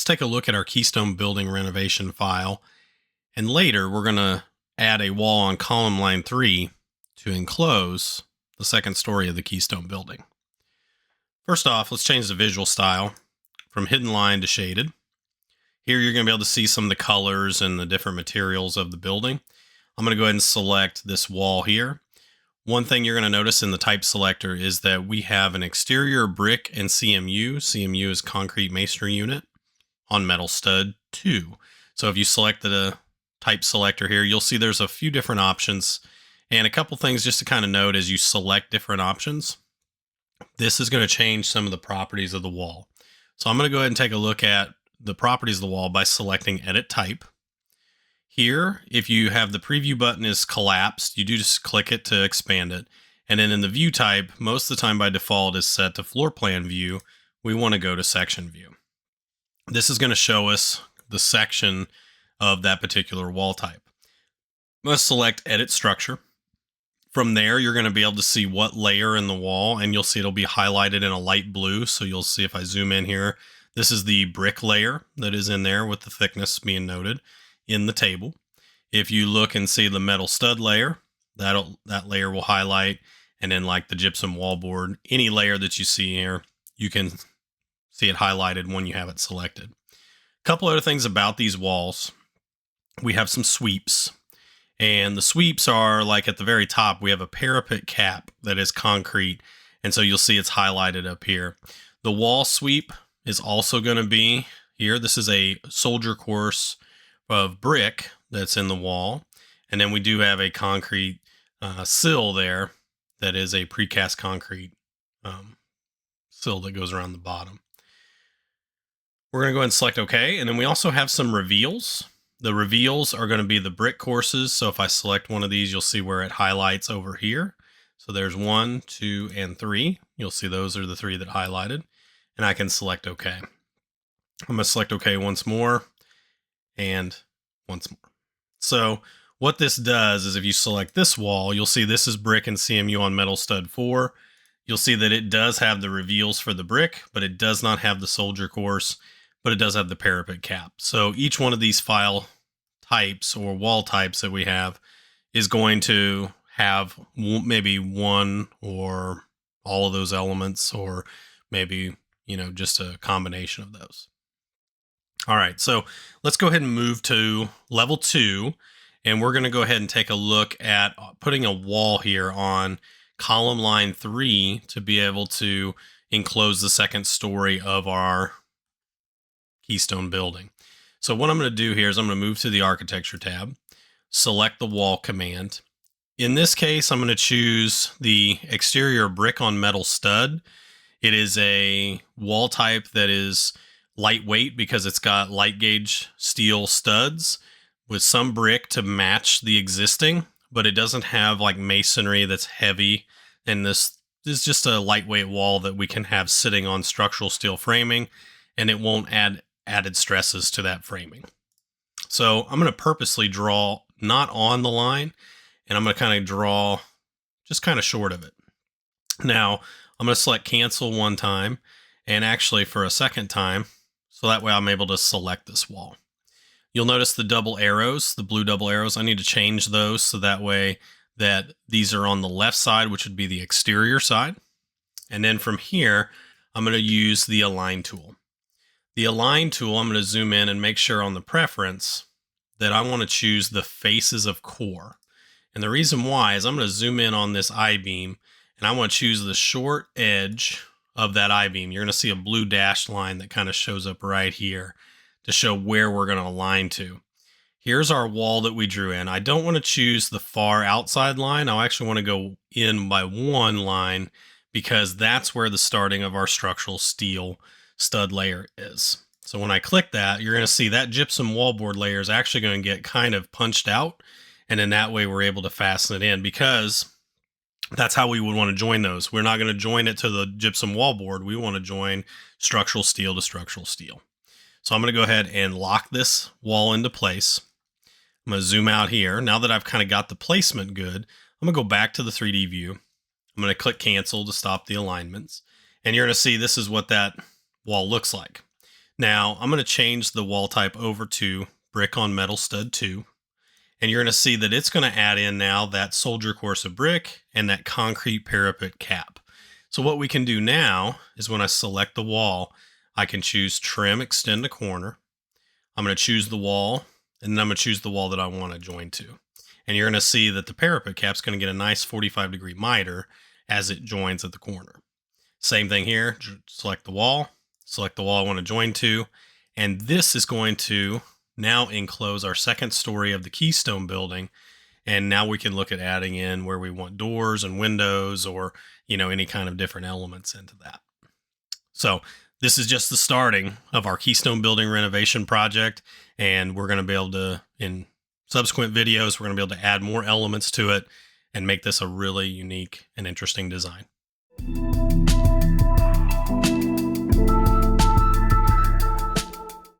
take a look at our Keystone building renovation file. And later we're going to add a wall on column line 3 to enclose the second story of the Keystone building. First off, let's change the visual style from hidden line to shaded. Here you're going to be able to see some of the colors and the different materials of the building. I'm going to go ahead and select this wall here. One thing you're going to notice in the type selector is that we have an exterior brick and CMU. CMU is concrete masonry unit on metal stud 2. So if you select the type selector here, you'll see there's a few different options and a couple things just to kind of note as you select different options. This is going to change some of the properties of the wall. So I'm going to go ahead and take a look at the properties of the wall by selecting edit type. Here, if you have the preview button is collapsed, you do just click it to expand it. And then in the view type, most of the time by default is set to floor plan view. We want to go to section view. This is going to show us the section of that particular wall type. I'm going to select edit structure. From there, you're going to be able to see what layer in the wall, and you'll see it'll be highlighted in a light blue. So you'll see if I zoom in here, this is the brick layer that is in there with the thickness being noted in the table. If you look and see the metal stud layer, that layer will highlight, and then like the gypsum wallboard, any layer that you see here, you can see it highlighted when you have it selected. A couple other things about these walls. We have some sweeps, and the sweeps are like at the very top, we have a parapet cap that is concrete, and so you'll see it's highlighted up here. The wall sweep is also going to be here. This is a soldier course of brick that's in the wall, and then we do have a concrete sill there that is a precast concrete sill that goes around the bottom. We're going to go ahead and select OK, and then we also have some reveals. The reveals are going to be the brick courses, so if I select one of these, you'll see where it highlights over here. So there's 1, 2, and 3. You'll see those are the 3 that highlighted, and I can select OK. I'm going to select OK once more, and once more. So what this does is if you select this wall, you'll see this is brick and CMU on metal stud 4. You'll see that it does have the reveals for the brick, but it does not have the soldier course, but it does have the parapet cap. So each one of these file types or wall types that we have is going to have maybe one or all of those elements, or maybe, just a combination of those. All right, so let's go ahead and move to level 2, and we're going to go ahead and take a look at putting a wall here on column line 3 to be able to enclose the second story of our Keystone building. So what I'm going to do here is I'm going to move to the architecture tab, select the wall command. In this case, I'm going to choose the exterior brick on metal stud. It is a wall type that is lightweight because it's got light gauge steel studs with some brick to match the existing, but it doesn't have like masonry that's heavy. And this is just a lightweight wall that we can have sitting on structural steel framing, and it won't add added stresses to that framing. So I'm going to purposely draw not on the line, and I'm going to kind of draw just kind of short of it. Now I'm going to select cancel one time, and actually for a second time, so that way I'm able to select this wall. You'll notice the double arrows, the blue double arrows. I need to change those so that way that these are on the left side, which would be the exterior side. And then from here, I'm going to use the align tool. The align tool, I'm going to zoom in and make sure on the preference that I want to choose the faces of core. And the reason why is I'm going to zoom in on this I-beam, and I want to choose the short edge of that I-beam. You're going to see a blue dashed line that kind of shows up right here to show where we're going to align to. Here's our wall that we drew in. I don't want to choose the far outside line. I actually want to go in by one line because that's where the starting of our structural steel stud layer is. So when I click that, you're going to see that gypsum wallboard layer is actually going to get kind of punched out. And then that way we're able to fasten it in, because that's how we would want to join those. We're not going to join it to the gypsum wallboard. We want to join structural steel to structural steel. So I'm going to go ahead and lock this wall into place. I'm going to zoom out here. Now that I've kind of got the placement good, I'm going to go back to the 3D view. I'm going to click cancel to stop the alignments. And you're going to see this is what that wall looks like. Now I'm going to change the wall type over to brick on metal stud 2. And you're going to see that it's going to add in now that soldier course of brick and that concrete parapet cap. So what we can do now is when I select the wall, I can choose trim, extend to corner. I'm going to choose the wall, and then I'm going to choose the wall that I want to join to. And you're going to see that the parapet cap's going to get a nice 45-degree miter as it joins at the corner. Same thing here, select the wall I want to join to, and this is going to now enclose our second story of the Keystone building. And now we can look at adding in where we want doors and windows, or, any kind of different elements into that. So this is just the starting of our Keystone building renovation project. And we're going to be able to, in subsequent videos, we're going to be able to add more elements to it and make this a really unique and interesting design.